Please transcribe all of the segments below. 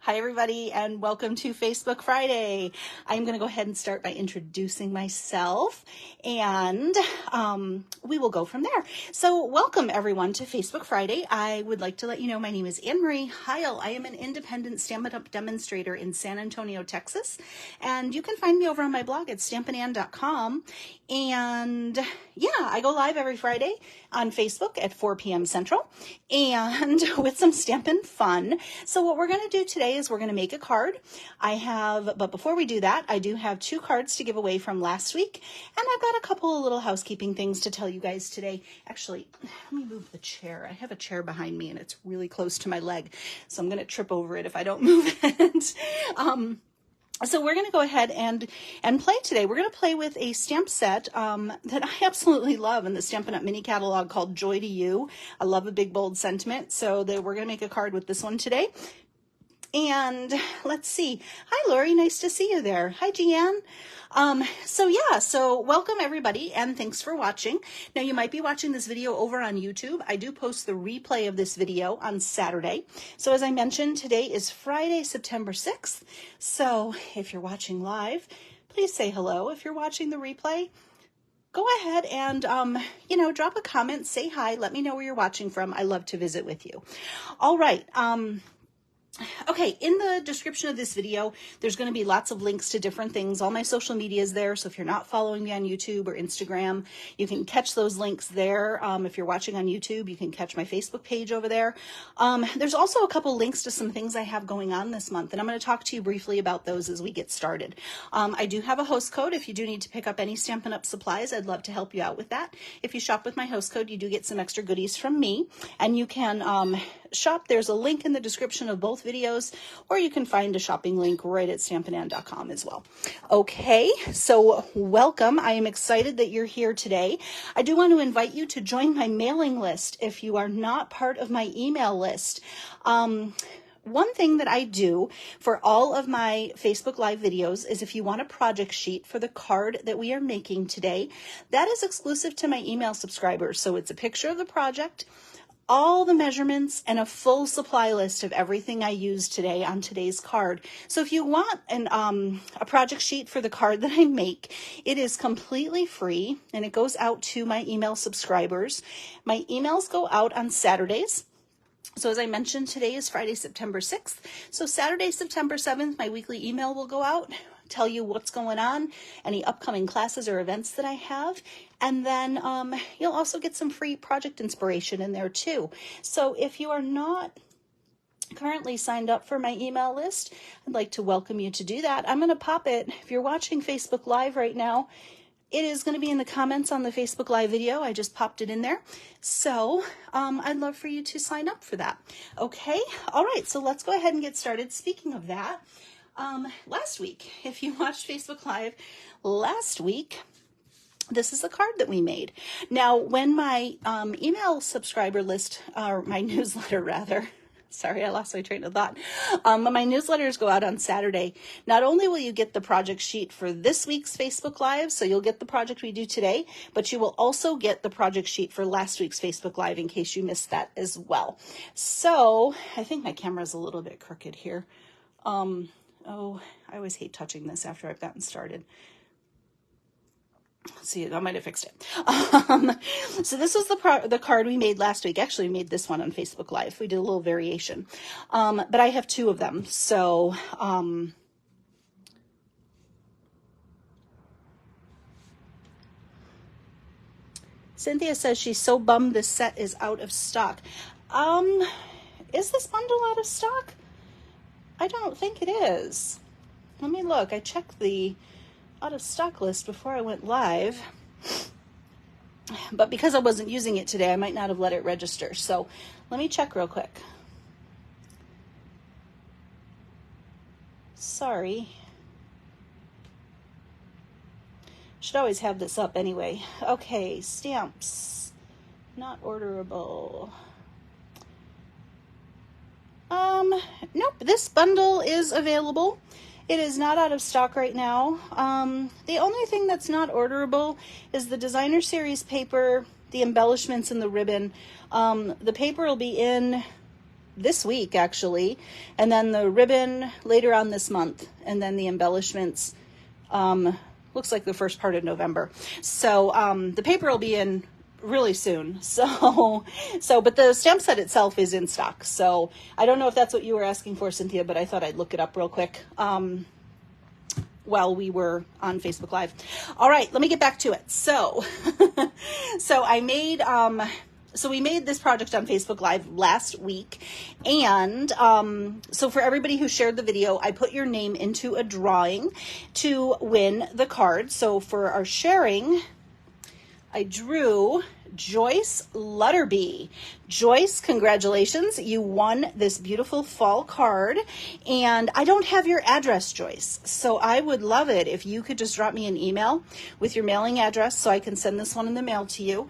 Hi everybody and welcome to Facebook Friday. I'm going to go ahead and start by introducing myself and we will go from there. So welcome everyone to Facebook Friday. I would like to let you know my name is Anne Marie Heil. I am an independent Stampin' Up! Demonstrator in San Antonio, Texas. And you can find me over on my blog at stampinann.com. And yeah, I go live every Friday on Facebook at 4 p.m. Central and with some Stampin' fun. So what we're going to do today is we're going to make a card. But before we do that, I do have 2 cards to give away from last week. And I've got a couple of little housekeeping things to tell you guys today. Actually, let me move the chair. I have a chair behind me and it's really close to my leg. So I'm going to trip over it if I don't move it. So we're going to go ahead and play today. We're going to play with a stamp set that I absolutely love in the Stampin' Up! Mini catalog called Joy to You. I love a big, bold sentiment. So we're going to make a card with this one today. And let's see. Hi, Lori. Nice to see you there. Hi, Jeanne. So welcome everybody and thanks for watching. Now you might be watching this video over on YouTube. I do post the replay of this video on Saturday. So as I mentioned, today is Friday, September 6th. So if you're watching live, please say hello. If you're watching the replay, go ahead and, drop a comment, say hi, let me know where you're watching from. I love to visit with you. All right. Okay, in the description of this video, there's going to be lots of links to different things. All my social media is there, so if you're not following me on YouTube or Instagram, you can catch those links there. If you're watching on YouTube, you can catch my Facebook page over there. There's also a couple links to some things I have going on this month, and I'm going to talk to you briefly about those as we get started. I do have a host code. If you do need to pick up any Stampin' Up! Supplies, I'd love to help you out with that. If you shop with my host code, you do get some extra goodies from me, and you can shop. There's a link in the description of both videos, or you can find a shopping link right at stampinann.com as well. Okay, so welcome. I am excited that you're here today. I do want to invite you to join my mailing list if you are not part of my email list. One thing that I do for all of my Facebook Live videos is if you want a project sheet for the card that we are making today, that is exclusive to my email subscribers. So it's a picture of the project, all the measurements, and a full supply list of everything I used today on today's card. So if you want a project sheet for the card that I make, it is completely free and it goes out to my email subscribers. My emails go out on Saturdays. So as I mentioned, today is Friday, September 6th. So Saturday, September 7th, my weekly email will go out, tell you what's going on, any upcoming classes or events that I have. And then you'll also get some free project inspiration in there too. So if you are not currently signed up for my email list, I'd like to welcome you to do that. I'm going to pop it. If you're watching Facebook Live right now, it is going to be in the comments on the Facebook Live video. I just popped it in there. So I'd love for you to sign up for that. Okay. All right. So let's go ahead and get started. Speaking of that, last week, if you watched Facebook Live last week, this is the card that we made. Now, when my email subscriber list, or my newsletter rather, sorry, I lost my train of thought. My newsletters go out on Saturday. Not only will you get the project sheet for this week's Facebook Live, so you'll get the project we do today, but you will also get the project sheet for last week's Facebook Live in case you missed that as well. So I think my camera's a little bit crooked here. Oh, I always hate touching this after I've gotten started. See, I might have fixed it. So this was the card we made last week. Actually, we made this one on Facebook Live. We did a little variation. But I have 2 of them. So, Cynthia says she's so bummed this set is out of stock. Is this bundle out of stock? I don't think it is. Let me look. I checked the out of stock list before I went live, but because I wasn't using it today, I might not have let it register. So let me check real quick. Sorry. Should always have this up anyway. Okay, stamps, not orderable. Nope, this bundle is available. It is not out of stock right now. The only thing that's not orderable is the designer series paper, the embellishments, and the ribbon. The paper will be in this week actually, and then the ribbon later on this month, and then the embellishments looks like the first part of November. So the paper will be in really soon. But the stamp set itself is in stock. So I don't know if that's what you were asking for, Cynthia, but I thought I'd look it up real quick while we were on Facebook Live. All right, let me get back to it. So we made this project on Facebook Live last week. And so for everybody who shared the video, I put your name into a drawing to win the card. So for our sharing, I drew Joyce Lutterby. Joyce, congratulations. You won this beautiful fall card. And I don't have your address, Joyce. So I would love it if you could just drop me an email with your mailing address so I can send this one in the mail to you.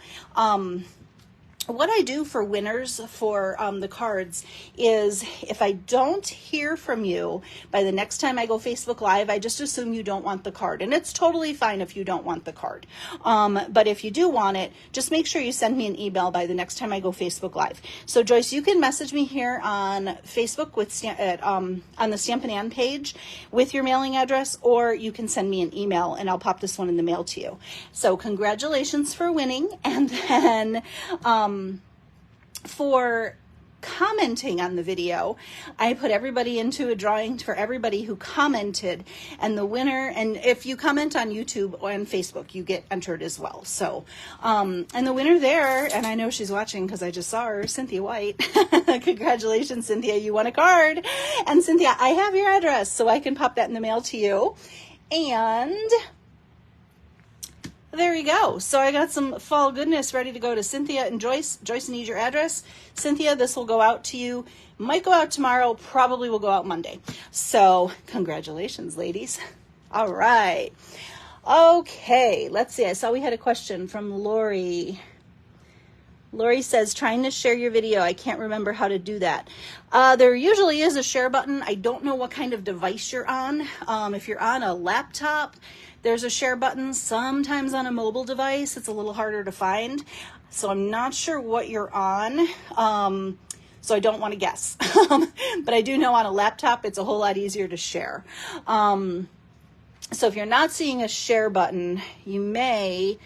What I do for winners for the cards is if I don't hear from you by the next time I go Facebook Live, I just assume you don't want the card. And it's totally fine if you don't want the card. But if you do want it, just make sure you send me an email by the next time I go Facebook Live. So Joyce, you can message me here on Facebook with on the Stampin' Ann page with your mailing address, or you can send me an email and I'll pop this one in the mail to you. So congratulations for winning. And then for commenting on the video, I put everybody into a drawing for everybody who commented, and the winner, and if you comment on YouTube or on Facebook, you get entered as well. So, and the winner there, and I know she's watching because I just saw her, Cynthia White. Congratulations, Cynthia, you won a card. And Cynthia, I have your address, so I can pop that in the mail to you. And there you go. So I got some fall goodness ready to go to Cynthia and Joyce. Joyce needs your address. Cynthia, this will go out to you. Might go out tomorrow, probably will go out Monday. So congratulations, ladies. All right. Okay, let's see. I saw we had a question from Lori. Lori says, trying to share your video. I can't remember how to do that. There usually is a share button. I don't know what kind of device you're on. If you're on a laptop, there's a share button. Sometimes on a mobile device, it's a little harder to find. So I'm not sure what you're on. So I don't want to guess. But I do know on a laptop, it's a whole lot easier to share. So if you're not seeing a share button, you may,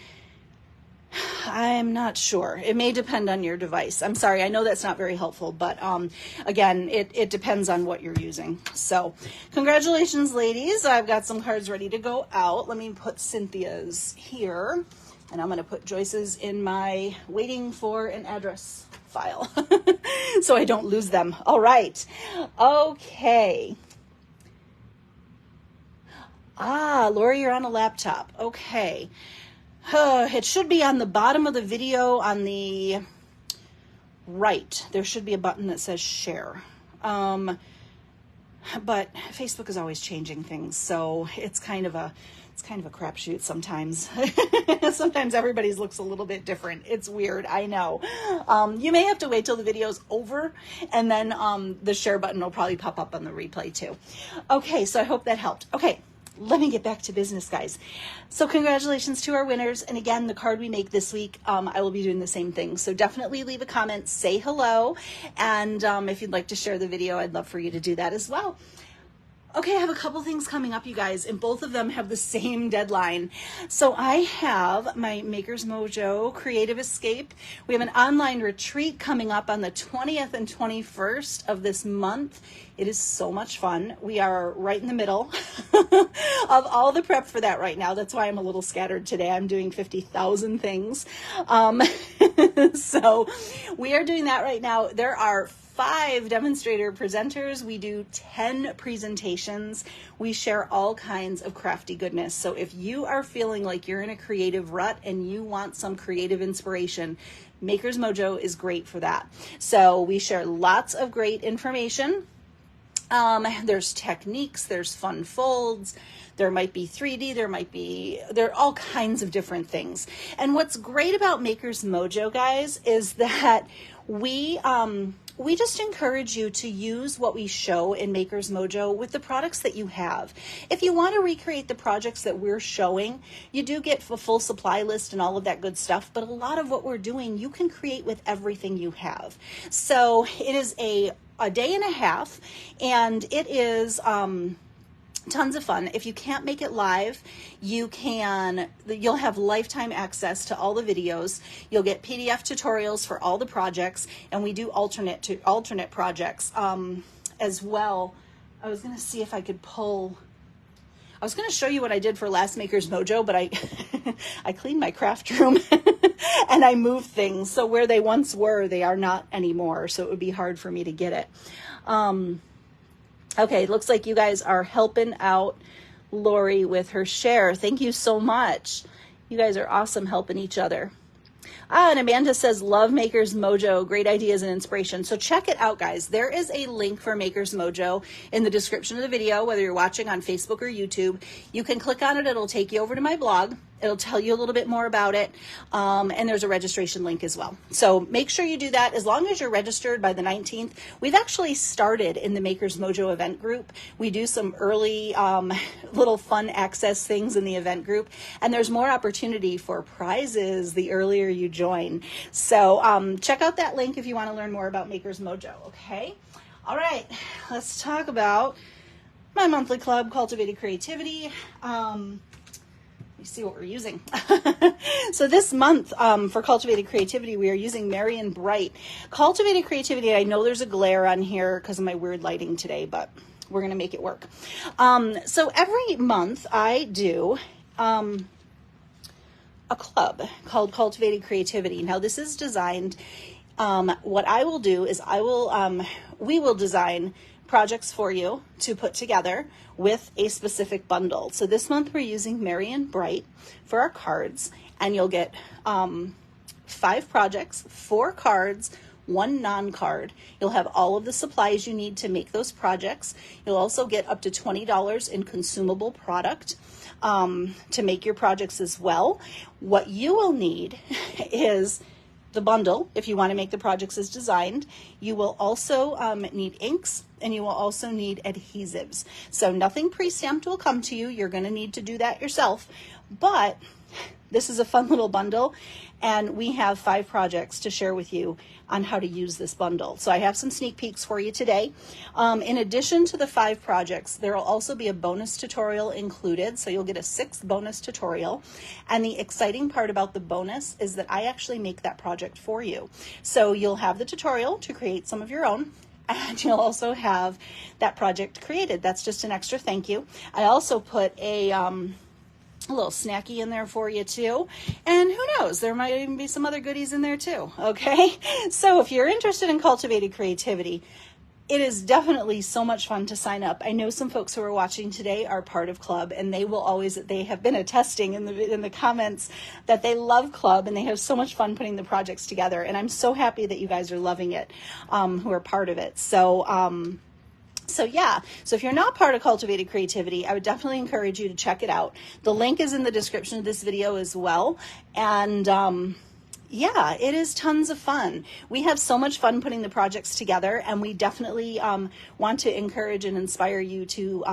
I'm not sure. It may depend on your device. I'm sorry. I know that's not very helpful, but again, it depends on what you're using. So congratulations, ladies. I've got some cards ready to go out. Let me put Cynthia's here, and I'm going to put Joyce's in my waiting for an address file so I don't lose them. All right. Okay. Lori, you're on a laptop. Okay. It should be on the bottom of the video on the right. There should be a button that says share. But Facebook is always changing things, so it's kind of a crapshoot sometimes. Sometimes everybody's looks a little bit different. It's weird, I know. You may have to wait till the video's over, and then the share button will probably pop up on the replay too. Okay, so I hope that helped. Okay. Let me get back to business, guys. So congratulations to our winners. And again, the card we make this week, I will be doing the same thing. So definitely leave a comment, say hello. And if you'd like to share the video, I'd love for you to do that as well. Okay, I have a couple things coming up, you guys, and both of them have the same deadline. So I have my Maker's Mojo Creative Escape. We have an online retreat coming up on the 20th and 21st of this month. It is so much fun. We are right in the middle of all the prep for that right now. That's why I'm a little scattered today. I'm doing 50,000 things. So we are doing that right now. There are 5 demonstrator presenters. We do 10 presentations. We share all kinds of crafty goodness. So if you are feeling like you're in a creative rut and you want some creative inspiration, Maker's Mojo is great for that. So we share lots of great information. There's techniques, there's fun folds, there might be 3D, there are all kinds of different things. And what's great about Maker's Mojo, guys, is that we just encourage you to use what we show in Maker's Mojo with the products that you have. If you want to recreate the projects that we're showing, you do get a full supply list and all of that good stuff, but a lot of what we're doing, you can create with everything you have. So it is a day and a half, and it is tons of fun. If you can't make it live, you'll have lifetime access to all the videos. You'll get PDF tutorials for all the projects, and we do alternate projects as well. I was going to see if I could I was going to show you what I did for last Maker's Mojo, but I cleaned my craft room and I moved things. So where they once were, they are not anymore. So it would be hard for me to get it. Okay, it looks like you guys are helping out Lori with her share. Thank you so much. You guys are awesome helping each other. And Amanda says, love Maker's Mojo. Great ideas and inspiration. So check it out, guys. There is a link for Maker's Mojo in the description of the video, whether you're watching on Facebook or YouTube. You can click on it. It'll take you over to my blog. It'll tell you a little bit more about it. And there's a registration link as well. So make sure you do that. As long as you're registered by the 19th, we've actually started in the Maker's Mojo event group. We do some early little fun access things in the event group. And there's more opportunity for prizes the earlier you join. So check out that link if you want to learn more about Maker's Mojo. Okay. All right. Let's talk about my monthly club, Cultivated Creativity. You see what we're using. So this month for Cultivated Creativity, we are using Marion Bright. Cultivated Creativity, I know there's a glare on here because of my weird lighting today, but we're going to make it work. So every month I do a club called Cultivated Creativity. Now this is designed, what I will do is we will design projects for you to put together with a specific bundle. So this month we're using Marion Bright for our cards, and you'll get 5 projects, 4 cards, 1 non-card. You'll have all of the supplies you need to make those projects. You'll also get up to $20 in consumable product to make your projects as well. What you will need is the bundle if you want to make the projects as designed. You will also need inks, and you will also need adhesives. So nothing pre-stamped will come to you. You're going to need to do that yourself. But this is a fun little bundle, and we have 5 projects to share with you on how to use this bundle. So I have some sneak peeks for you today. In addition to the 5 projects, there will also be a bonus tutorial included. So you'll get a 6th bonus tutorial. And the exciting part about the bonus is that I actually make that project for you. So you'll have the tutorial to create some of your own, and you'll also have that project created. That's just an extra thank you. I also put a little snacky in there for you too. And who knows, there might even be some other goodies in there too. Okay. So if you're interested in Cultivated Creativity, it is definitely so much fun to sign up. I know some folks who are watching today are part of Club, and they have been attesting in the comments that they love Club and they have so much fun putting the projects together. And I'm so happy that you guys are loving it, who are part of it. So yeah, so if you're not part of Cultivated Creativity, I would definitely encourage you to check it out. The link is in the description of this video as well. And yeah, it is tons of fun. We have so much fun putting the projects together, and we definitely want to encourage and inspire you to,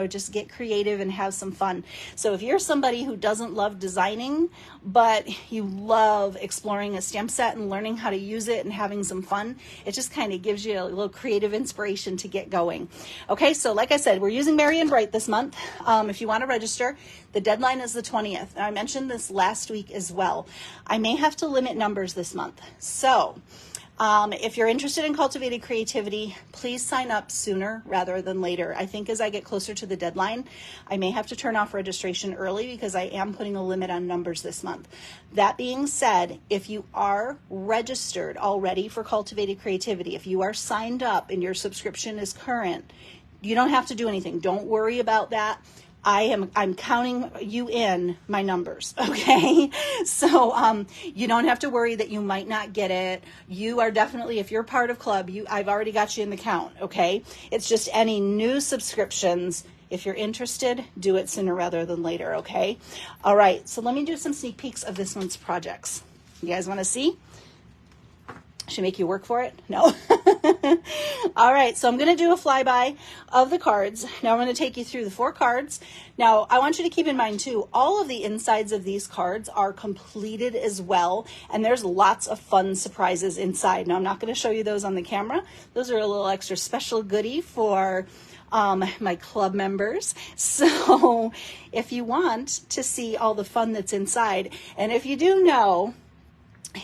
just get creative and have some fun. So if you're somebody who doesn't love designing, but you love exploring a stamp set and learning how to use it and having some fun, it just kind of gives you a little creative inspiration to get going. Okay, so like I said, we're using Marion Bright this month. If you want to register, the deadline is the 20th. And I mentioned this last week as well. I may have to limit numbers this month. So if you're interested in Cultivated Creativity, please sign up sooner rather than later. I think as I get closer to the deadline, I may have to turn off registration early because I am putting a limit on numbers this month. That being said, if you are registered already for Cultivated Creativity, if you are signed up and your subscription is current, you don't have to do anything. Don't worry about that. I'm counting you in my numbers, okay? So you don't have to worry that you might not get it. You are definitely, if you're part of Club, I've already got you in the count, okay? It's just any new subscriptions, If you're interested, do it sooner rather than later, okay? All right, so let me do some sneak peeks of this month's projects. You guys want to see? Should I make you work for it? No. All right, so I'm going to do a flyby of the cards. Now I'm going to take you through the 4 cards. Now, I want you to keep in mind, too, all of the insides of these cards are completed as well, and there's lots of fun surprises inside. Now, I'm not going to show you those on the camera. Those are a little extra special goodie for my club members. So if you want to see all the fun that's inside, and if you do know,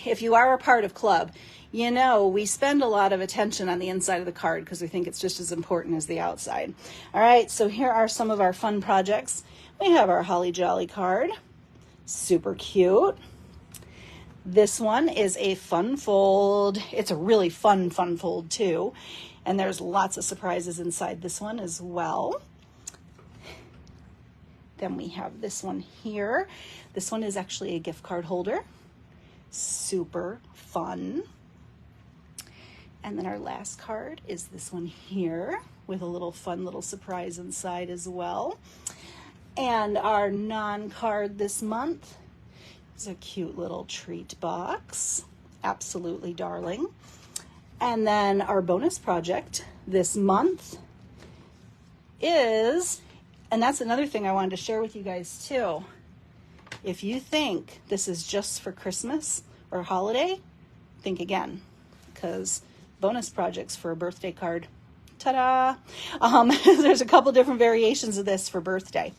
if you are a part of club, you know, we spend a lot of attention on the inside of the card because we think it's just as important as the outside. All right, so here are some of our fun projects. We have our Holly Jolly card, super cute. This one is a fun fold. It's a really fun fold too. And there's lots of surprises inside this one as well. Then we have this one here. This one is actually a gift card holder. Super fun. And then our last card is this one here with a little fun little surprise inside as well. And our non-card this month is a cute little treat box. Absolutely darling. And then our bonus project this month is, and that's another thing I wanted to share with you guys too. If you think this is just for Christmas or holiday, think again, because bonus projects for a birthday card. Ta-da! There's a couple different variations of this for birthday.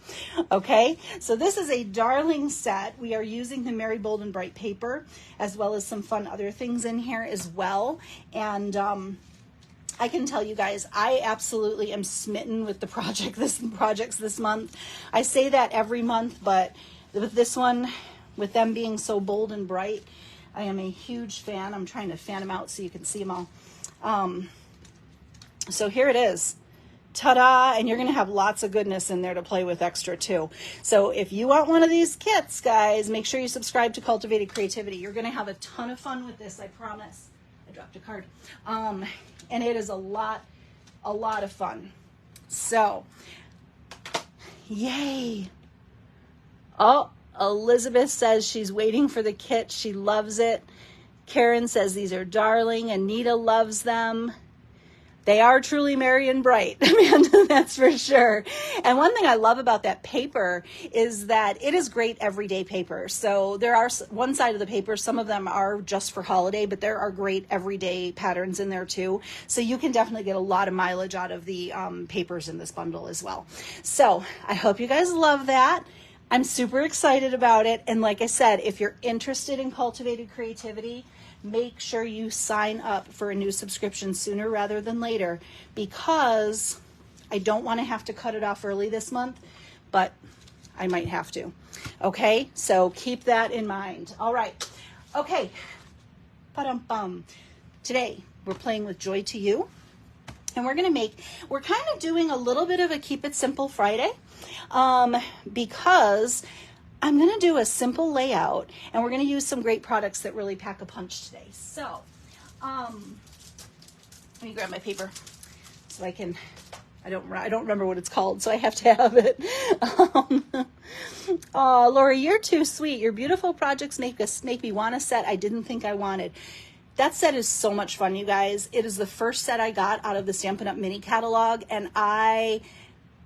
Okay, so this is a darling set. We are using the Merry Bold and Bright paper, as well as some fun other things in here as well. And I can tell you guys, I absolutely am smitten with the projects this month. I say that every month, but with this one, with them being so bold and bright, I am a huge fan. I'm trying to fan them out so you can see them all. So here it is. Ta-da! And you're going to have lots of goodness in there to play with extra too. So if you want one of these kits, guys, make sure you subscribe to Cultivated Creativity. You're going to have a ton of fun with this, I promise. I dropped a card. And it is a lot of fun. So, yay! Oh, Elizabeth says she's waiting for the kit. She loves it. Karen says these are darling. Anita loves them. They are truly merry and bright, Amanda, that's for sure. And one thing I love about that paper is that it is great everyday paper. So there are one side of the paper, some of them are just for holiday, but there are great everyday patterns in there too. So you can definitely get a lot of mileage out of the papers in this bundle as well. So I hope you guys love that. I'm super excited about it. And like I said, if you're interested in Cultivated Creativity, make sure you sign up for a new subscription sooner rather than later, because I don't want to have to cut it off early this month, but I might have to. Okay, so keep that in mind. All right. Okay. Pa-dum-bum. Today we're playing with Joy to You, and we're kind of doing a little bit of a Keep It Simple Friday, because I'm going to do a simple layout, and we're going to use some great products that really pack a punch today. So, let me grab my paper so I don't remember what it's called, so I have to have it. Oh, Lori, you're too sweet. Your beautiful projects make me want a set I didn't think I wanted. That set is so much fun, you guys. It is the first set I got out of the Stampin' Up! Mini catalog, and I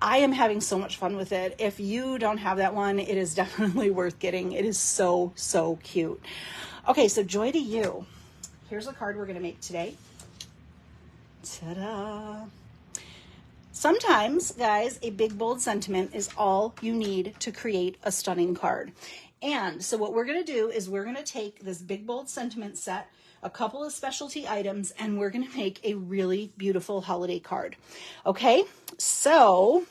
am having so much fun with it. If you don't have that one, it is definitely worth getting. It is so, so cute. Okay, so Joy to You. Here's a card we're going to make today. Ta-da! Sometimes, guys, a big, bold sentiment is all you need to create a stunning card. And so what we're going to do is we're going to take this big, bold sentiment set, a couple of specialty items, and we're going to make a really beautiful holiday card. Okay, so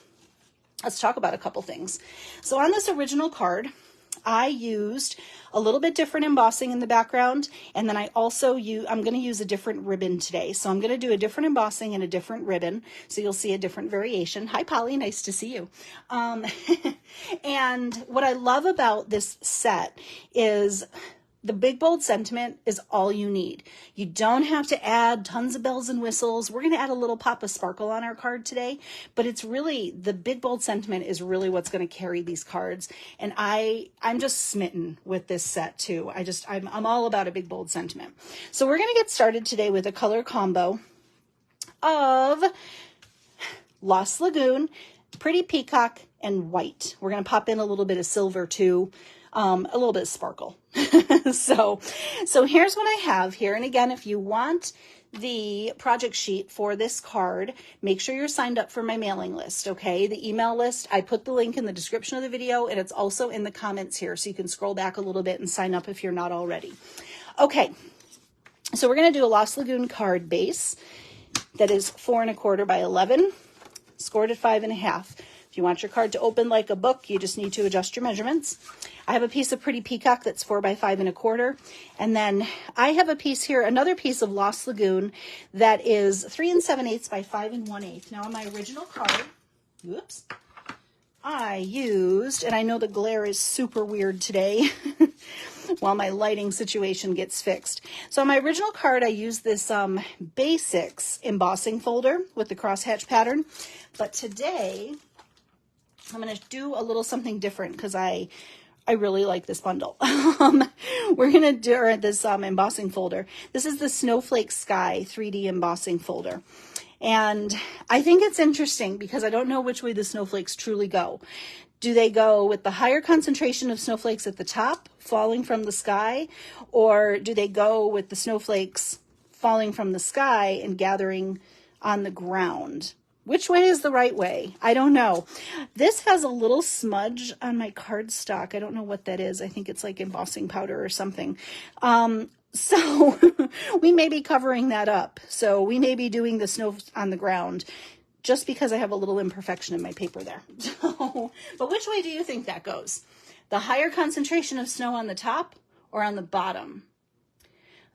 let's talk about a couple things. So on this original card, I used a little bit different embossing in the background, and then I'm going to use a different ribbon today. So I'm going to do a different embossing and a different ribbon, so you'll see a different variation. Hi, Polly, nice to see you. And what I love about this set is The big bold sentiment is all you need. You don't have to add tons of bells and whistles. We're going to add a little pop of sparkle on our card today, but it's really, the big bold sentiment is really what's going to carry these cards. And I'm just smitten with this set too. I'm all about a big bold sentiment. So we're going to get started today with a color combo of Lost Lagoon, Pretty Peacock, and white. We're going to pop in a little bit of silver too. A little bit of sparkle. So here's what I have here. And again, if you want the project sheet for this card, make sure you're signed up for my mailing list, okay? The email list, I put the link in the description of the video, and it's also in the comments here, so you can scroll back a little bit and sign up if you're not already. Okay, so we're going to do a Lost Lagoon card base that is 4 1/4 by 11, scored at 5 1/2. If you want your card to open like a book, you just need to adjust your measurements. I have a piece of Pretty Peacock that's 4 by 5 1/4. And then I have a piece here, another piece of Lost Lagoon that is 3 7/8 by 5 1/8. Now on my original card, whoops, I used, and I know the glare is super weird today while my lighting situation gets fixed. So on my original card, I used this Basics embossing folder with the crosshatch pattern. But today, I'm going to do a little something different because I really like this bundle. We're going to do this embossing folder. This is the Snowflake Sky 3D embossing folder. And I think it's interesting because I don't know which way the snowflakes truly go. Do they go with the higher concentration of snowflakes at the top falling from the sky? Or do they go with the snowflakes falling from the sky and gathering on the ground? Which way is the right way? I don't know. This has a little smudge on my cardstock. I don't know what that is. I think it's like embossing powder or something. So we may be covering that up. So we may be doing the snow on the ground just because I have a little imperfection in my paper there. But which way do you think that goes? The higher concentration of snow on the top or on the bottom?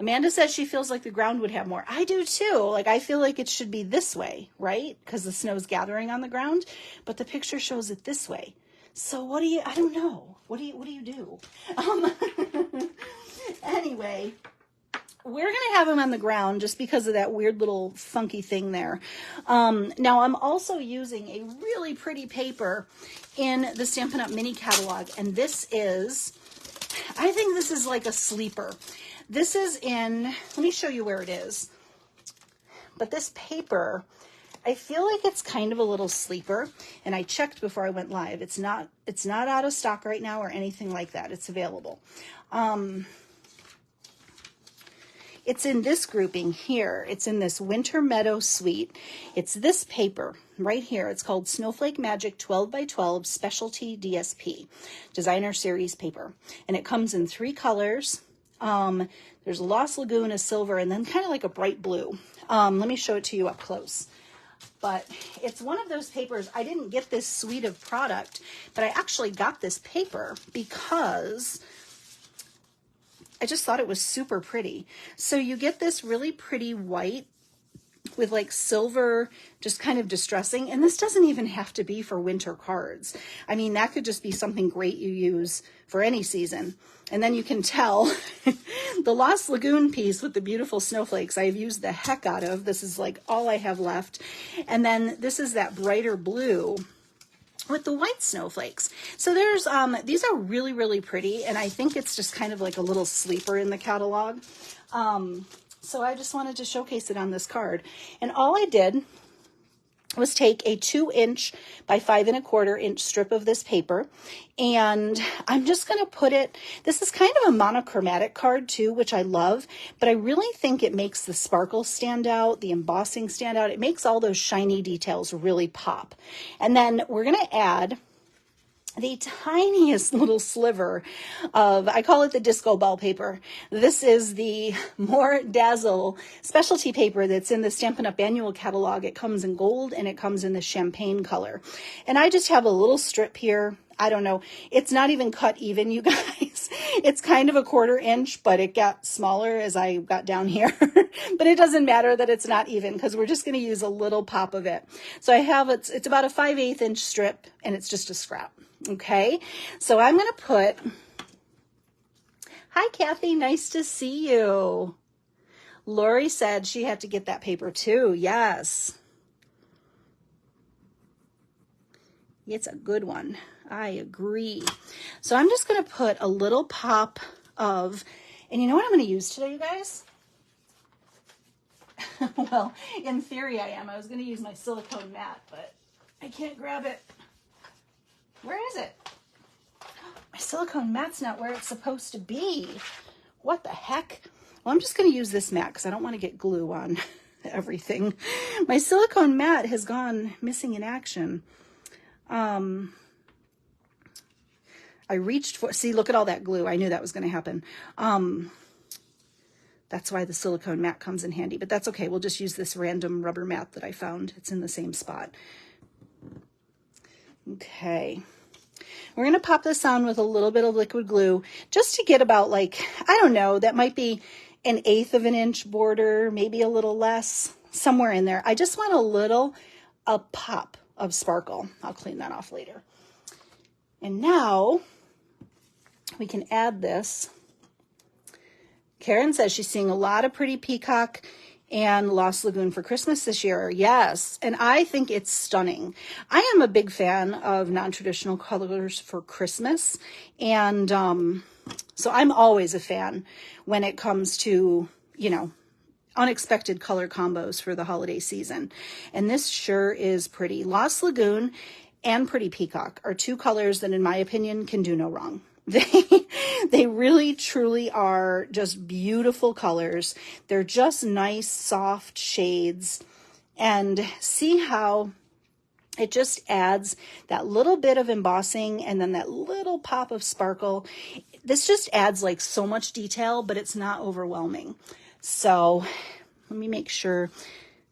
Amanda says she feels like the ground would have more. I do too. Like, I feel like it should be this way, right? Because the snow's gathering on the ground, but the picture shows it this way. So I don't know. What do you do? Anyway, we're going to have them on the ground just because of that weird little funky thing there. Now I'm also using a really pretty paper in the Stampin' Up! Mini catalog. And I think this is like a sleeper. This is let me show you where it is. But this paper, I feel like it's kind of a little sleeper. And I checked before I went live. It's not out of stock right now or anything like that. It's available. It's in this grouping here. It's in this Winter Meadow Suite. It's this paper right here. It's called Snowflake Magic 12 by 12 Specialty DSP, Designer Series paper. And it comes in 3 colors. There's Lost Lagoon, a silver, and then kind of like a bright blue. Let me show it to you up close. But it's one of those papers. I didn't get this suite of product, but I actually got this paper because I just thought it was super pretty. So you get this really pretty white with like silver just kind of distressing. And this doesn't even have to be for winter cards. I mean, that could just be something great you use for any season. And then you can tell the Lost Lagoon piece with the beautiful snowflakes I've used the heck out of. This is like all I have left. And then this is that brighter blue with the white snowflakes. So there's, these are really, really pretty. And I think it's just kind of like a little sleeper in the catalog. So I just wanted to showcase it on this card. And all I did was take a 2" by 5 1/4 inch strip of this paper. And I'm just going to put it, this is kind of a monochromatic card too, which I love, but I really think it makes the sparkle stand out, the embossing stand out. It makes all those shiny details really pop. And then we're going to add the tiniest little sliver of, I call it the disco ball paper. This is the More Dazzle specialty paper that's in the Stampin' Up! Annual catalog. It comes in gold and it comes in the champagne color. And I just have a little strip here. I don't know. It's not even cut even, you guys. It's kind of a 1/4 inch, but it got smaller as I got down here. But it doesn't matter that it's not even because we're just going to use a little pop of it. So I have, it's about a 5/8 inch strip and it's just a scrap. Okay, so I'm going to put Hi, Kathy. Nice to see you. Lori said she had to get that paper too. Yes. It's a good one. I agree. So I'm just going to put a little pop of, and you know what I'm going to use today, you guys? Well, in theory I am. I was going to use my silicone mat, but I can't grab it. Where is it? My silicone mat's not where it's supposed to be. What the heck? Well, I'm just going to use this mat because I don't want to get glue on everything. My silicone mat has gone missing in action. I reached for, see, look at all that glue. I knew that was going to happen. That's why the silicone mat comes in handy, but that's okay. We'll just use this random rubber mat that I found. It's in the same spot. Okay. We're going to pop this on with a little bit of liquid glue just to get about like, I don't know, that might be 1/8 of an inch border, maybe a little less, somewhere in there. I just want a pop of sparkle. I'll clean that off later. And now we can add this. Karen says she's seeing a lot of pretty peacock and Lost Lagoon for Christmas this year. Yes, and I think it's stunning. I am a big fan of non-traditional colors for Christmas, and so I'm always a fan when it comes to, you know, unexpected color combos for the holiday season. And this sure is pretty. Lost Lagoon and Pretty Peacock are two colors that, in my opinion, can do no wrong. They really truly are just beautiful colors. They're just nice, soft shades. And see how it just adds that little bit of embossing and then that little pop of sparkle. This just adds like so much detail, but it's not overwhelming. So let me make sure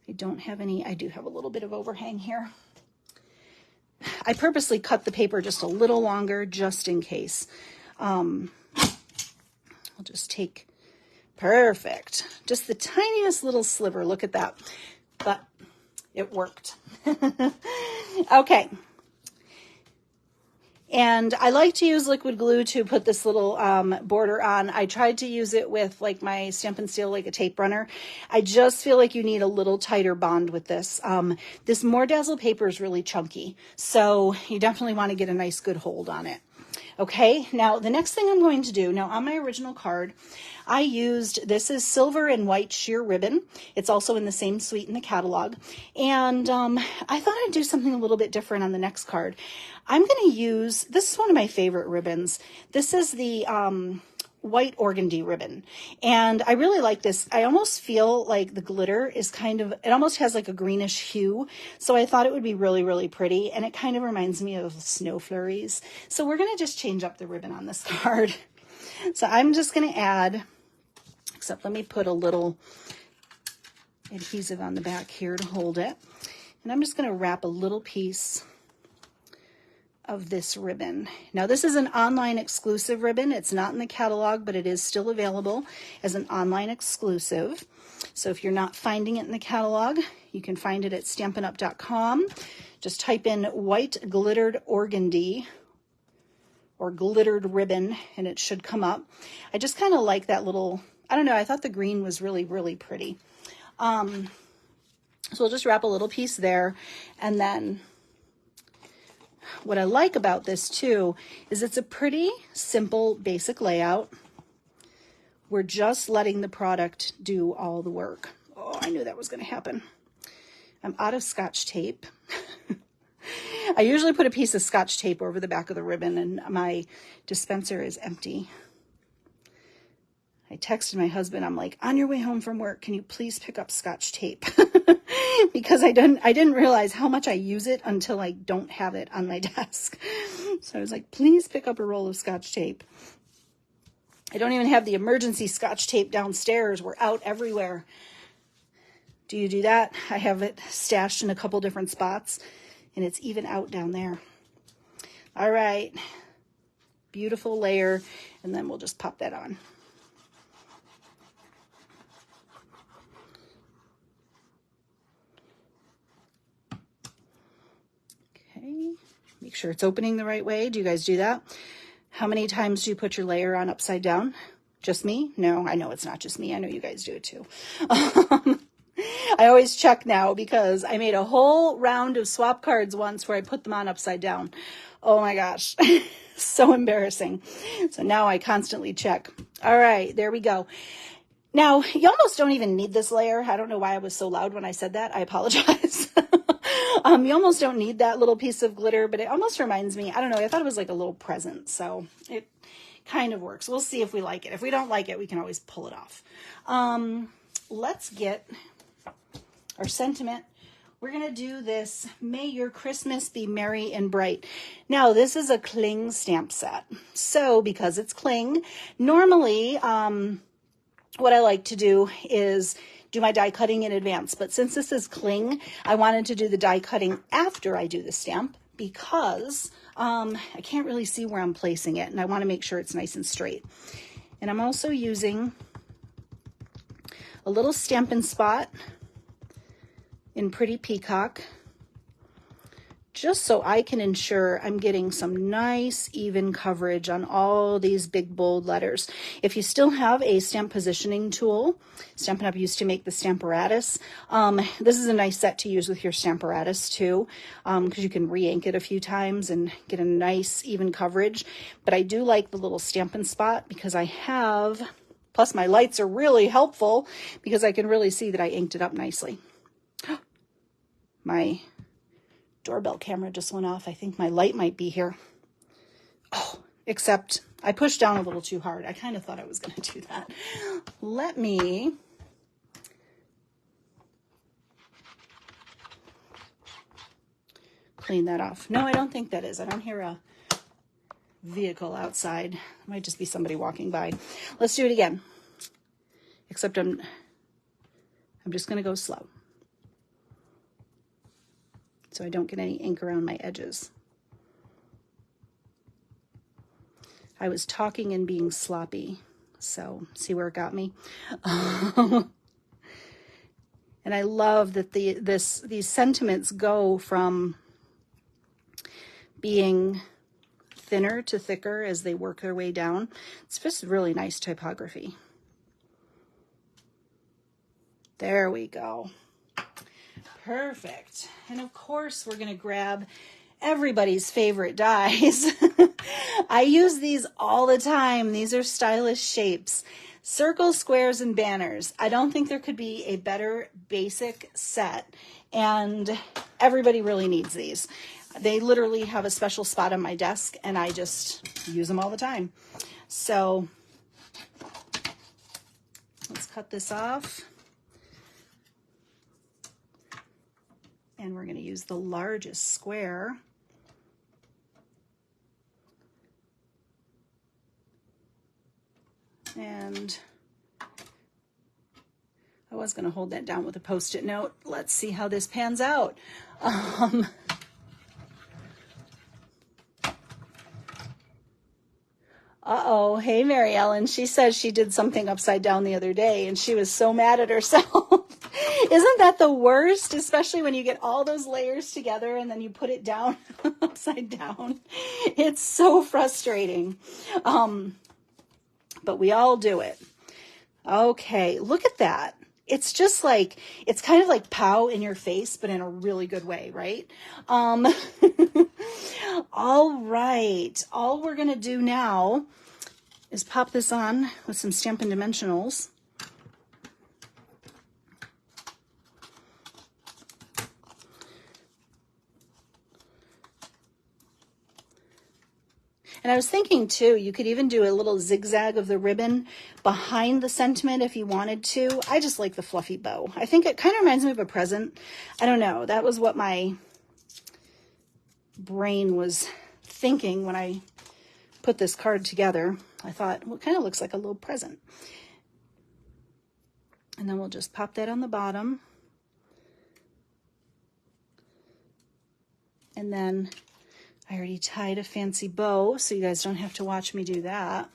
I don't have any. I do have a little bit of overhang here. I purposely cut the paper just a little longer just in case. I'll just take, perfect, just the tiniest little sliver. Look at that. But it worked. Okay. And I like to use liquid glue to put this little border on. I tried to use it with like my Stampin' Steel, like a tape runner. I just feel like you need a little tighter bond with this. This More Dazzle paper is really chunky, so you definitely want to get a nice good hold on it. Okay, now the next thing I'm going to do, now on my original card, I used, this is silver and white sheer ribbon. It's also in the same suite in the catalog. And I thought I'd do something a little bit different on the next card. I'm going to use, this is one of my favorite ribbons. This is the white organdy ribbon. And I really like this. I almost feel like the glitter is kind of, it almost has like a greenish hue. So I thought it would be really, really pretty. And it kind of reminds me of snow flurries. So we're going to just change up the ribbon on this card. So I'm just going to add, except let me put a little adhesive on the back here to hold it. And I'm just going to wrap a little piece of this ribbon. Now this is an online exclusive ribbon. It's not in the catalog, but it is still available as an online exclusive. So if you're not finding it in the catalog, you can find it at Stampinup.com. Just type in white glittered organdy or glittered ribbon and it should come up. I just kind of like that little, I don't know, I thought the green was really, really pretty. So we'll just wrap a little piece there, and then what I like about this too is it's a pretty simple basic layout. We're just letting the product do all the work. Oh, I knew that was going to happen. I'm out of Scotch tape. I usually put a piece of Scotch tape over the back of the ribbon, and my dispenser is empty. I texted my husband, I'm like, on your way home from work, can you please pick up Scotch tape? Because I didn't realize how much I use it until I don't have it on my desk. So I was like, please pick up a roll of Scotch tape. I don't even have the emergency Scotch tape downstairs. We're out everywhere. Do you do that? I have it stashed in a couple different spots, and it's even out down there. All right. Beautiful layer, and then we'll just pop that on. Okay, make sure it's opening the right way. Do you guys do that? How many times do you put your layer on upside down? Just me? No, I know it's not just me. I know you guys do it too. I always check now because I made a whole round of swap cards once where I put them on upside down. Oh my gosh. So embarrassing. So now I constantly check. All right, there we go. Now, you almost don't even need this layer. I don't know why I was so loud when I said that. I apologize. You almost don't need that little piece of glitter, but it almost reminds me, I don't know, I thought it was like a little present. So it kind of works. We'll see if we like it. If we don't like it, we can always pull it off. Let's get our sentiment. We're going to do this, May Your Christmas Be Merry and Bright. Now, this is a cling stamp set. So, because it's cling, normally, what I like to do is do my die cutting in advance. But since this is cling, I wanted to do the die cutting after I do the stamp because I can't really see where I'm placing it. And I want to make sure it's nice and straight. And I'm also using a little Stampin' Spot in Pretty Peacock, just so I can ensure I'm getting some nice even coverage on all these big bold letters. If you still have a stamp positioning tool, Stampin' Up! Used to make the Stamparatus. This is a nice set to use with your Stamparatus too, because you can re-ink it a few times and get a nice even coverage. But I do like the little Stampin' Spot because I have, plus my lights are really helpful because I can really see that I inked it up nicely. My doorbell camera just went off. I think my light might be here. Oh, except I pushed down a little too hard. I kind of thought I was going to do that. Let me clean that off. No, I don't think that is. I don't hear a vehicle outside. It might just be somebody walking by. Let's do it again. Except I'm just going to go slow, so I don't get any ink around my edges. I was talking and being sloppy, so see where it got me? And I love that these sentiments go from being thinner to thicker as they work their way down. It's just really nice typography. There we go. Perfect. And of course, we're going to grab everybody's favorite dies. I use these all the time. These are stylish shapes. Circles, squares, and banners. I don't think there could be a better basic set, and everybody really needs these. They literally have a special spot on my desk, and I just use them all the time. So let's cut this off. And we're going to use the largest square. And I was going to hold that down with a Post-it note. Let's see how this pans out. Uh-oh, hey, Mary Ellen. She says she did something upside down the other day, and she was so mad at herself. Isn't that the worst? Especially when you get all those layers together and then you put it down upside down. It's so frustrating. But we all do it. Okay, look at that. It's just like, it's kind of like pow in your face, but in a really good way, right? All right. All we're going to do now is pop this on with some Stampin' Dimensionals. And I was thinking too, you could even do a little zigzag of the ribbon behind the sentiment if you wanted to. I just like the fluffy bow. I think it kind of reminds me of a present. I don't know. That was what my brain was thinking when I put this card together. I thought, well, it kind of looks like a little present. And then we'll just pop that on the bottom. And then I already tied a fancy bow, so you guys don't have to watch me do that.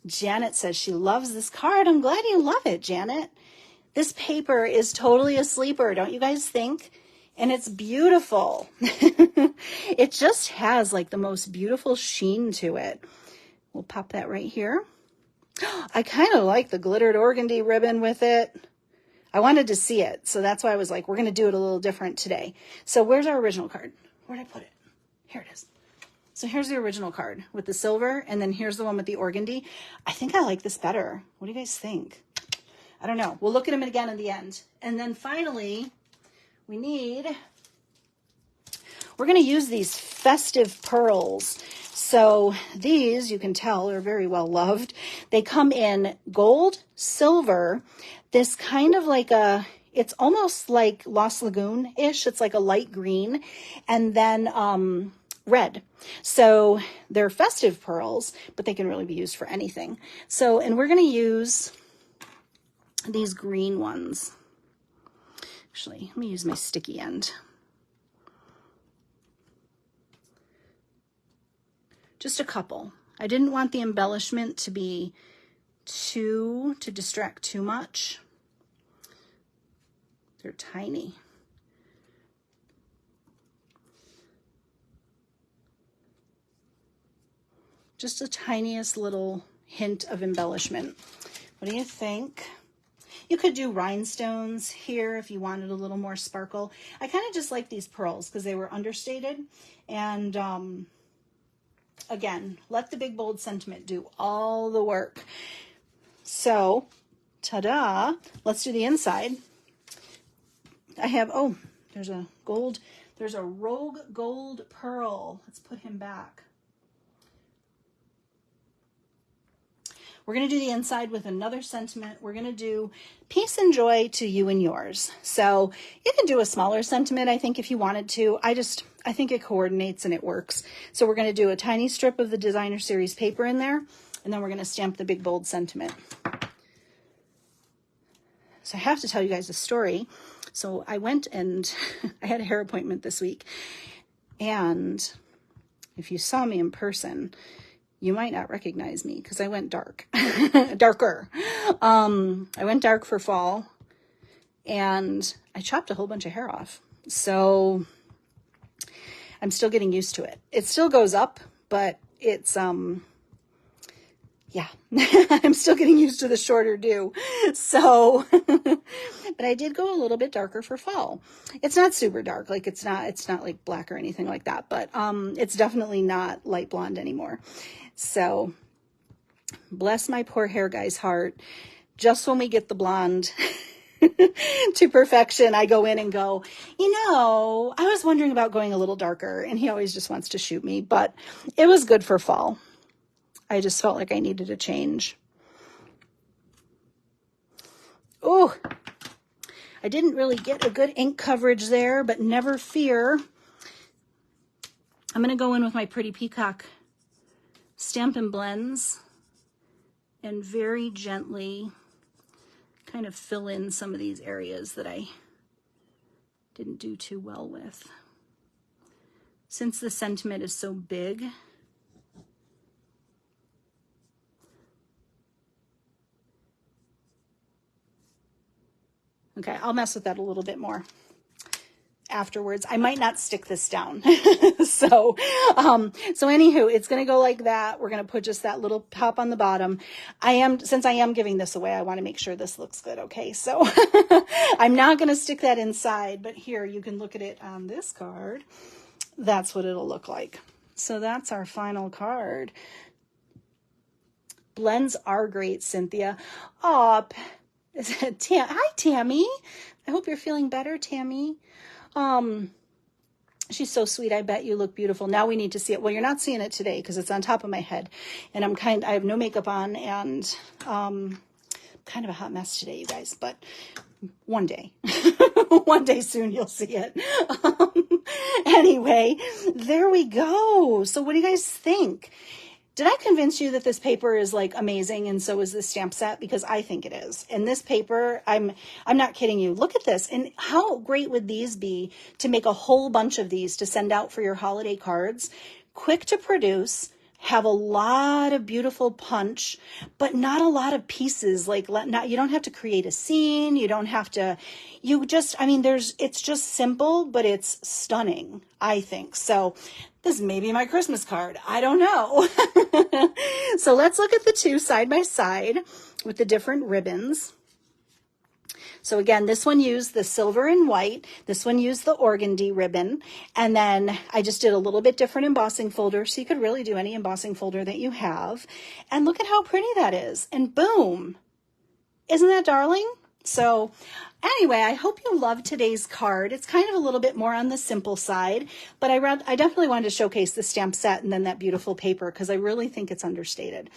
Janet says she loves this card. I'm glad you love it, Janet. This paper is totally a sleeper, don't you guys think? And it's beautiful. It just has like the most beautiful sheen to it. We'll pop that right here. I kind of like the glittered organdy ribbon with it. I wanted to see it, so that's why I was like, we're going to do it a little different today. So where's our original card? Where'd I put it? Here it is. So here's the original card with the silver, and then here's the one with the organdy. I think I like this better. What do you guys think? I don't know. We'll look at them again in the end. And then finally, we're going to use these festive pearls. So these, you can tell, are very well loved. They come in gold, silver, this kind of like it's almost like Lost Lagoon-ish. It's like a light green, and then red. So they're festive pearls, but they can really be used for anything. So, and we're going to use these green ones. Actually, let me use my sticky end. Just a couple. I didn't want the embellishment to be to distract too much. They're tiny. Just the tiniest little hint of embellishment. What do you think? You could do rhinestones here if you wanted a little more sparkle. I kind of just like these pearls because they were understated. And again, let the big bold sentiment do all the work. So, ta-da! Let's do the inside. I have, oh, there's a rogue gold pearl. Let's put him back. We're going to do the inside with another sentiment. We're going to do peace and joy to you and yours. So you can do a smaller sentiment, I think, if you wanted to. I think it coordinates and it works. So we're going to do a tiny strip of the Designer Series paper in there, and then we're going to stamp the big bold sentiment. So I have to tell you guys a story. So I went and I had a hair appointment this week, and if you saw me in person, you might not recognize me because I went darker. I went dark for fall, and I chopped a whole bunch of hair off. So I'm still getting used to it. It still goes up, but it's, yeah, I'm still getting used to the shorter do. So, but I did go a little bit darker for fall. It's not super dark. Like it's not like black or anything like that, but, it's definitely not light blonde anymore. So bless my poor hair guy's heart. Just when we get the blonde to perfection, I go in and go, I was wondering about going a little darker, and he always just wants to shoot me, but it was good for fall. I just felt like I needed a change. Oh, I didn't really get a good ink coverage there, but never fear. I'm going to go in with my Pretty Peacock Stampin' Blends and very gently kind of fill in some of these areas that I didn't do too well with. Since the sentiment is so big, okay, I'll mess with that a little bit more afterwards. I might not stick this down. So anywho, it's going to go like that. We're going to put just that little pop on the bottom. Since I am giving this away, I want to make sure this looks good. Okay. So I'm not going to stick that inside, but here you can look at it on this card. That's what it'll look like. So that's our final card. Blends are great, Cynthia. Hi, Tammy. I hope you're feeling better, Tammy. She's so sweet. I bet you look beautiful. Now we need to see it. Well, you're not seeing it today because it's on top of my head, and I have no makeup on, and kind of a hot mess today, you guys, but one day, one day soon you'll see it. Anyway, there we go. So what do you guys think? Did I convince you that this paper is like amazing, and so is this stamp set? Because I think it is. And this paper, I'm not kidding you. Look at this. And how great would these be to make a whole bunch of these to send out for your holiday cards? Quick to produce, have a lot of beautiful punch, but not a lot of pieces. Like, you don't have to create a scene. You don't have to, I mean, it's just simple, but it's stunning, I think. So this may be my Christmas card. I don't know. So let's look at the two side by side with the different ribbons. So again, this one used the silver and white. This one used the organdy ribbon. And then I just did a little bit different embossing folder. So you could really do any embossing folder that you have. And look at how pretty that is. And boom, isn't that darling? So anyway, I hope you loved today's card. It's kind of a little bit more on the simple side, but I definitely wanted to showcase the stamp set and then that beautiful paper because I really think it's understated.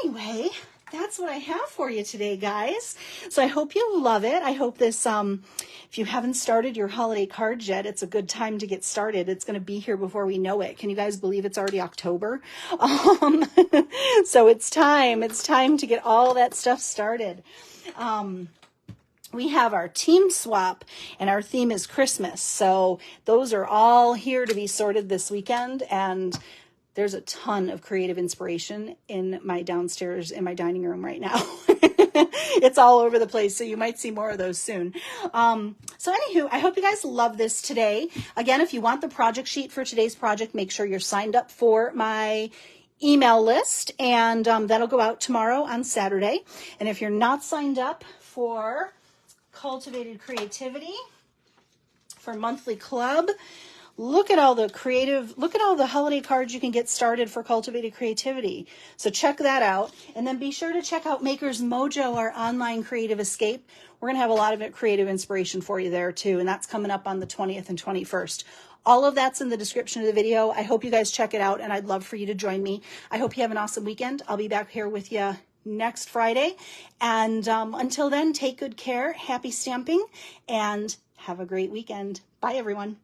Anyway, that's what I have for you today, guys. So I hope you love it. I hope this, if you haven't started your holiday cards yet, it's a good time to get started. It's going to be here before we know it. Can you guys believe it's already October? So it's time to get all that stuff started. We have our team swap and our theme is Christmas. So those are all here to be sorted this weekend, and there's a ton of creative inspiration in my downstairs in my dining room right now. It's all over the place, so you might see more of those soon. So anywho, I hope you guys love this today. Again, if you want the project sheet for today's project, make sure you're signed up for my email list, and that'll go out tomorrow on Saturday. And if you're not signed up for Cultivated Creativity for monthly club, look at all the holiday cards you can get started for Cultivated Creativity. So check that out. And then be sure to check out Maker's Mojo, our online creative escape. We're going to have a lot of creative inspiration for you there too. And that's coming up on the 20th and 21st. All of that's in the description of the video. I hope you guys check it out, and I'd love for you to join me. I hope you have an awesome weekend. I'll be back here with you next Friday. And until then, take good care. Happy stamping and have a great weekend. Bye, everyone.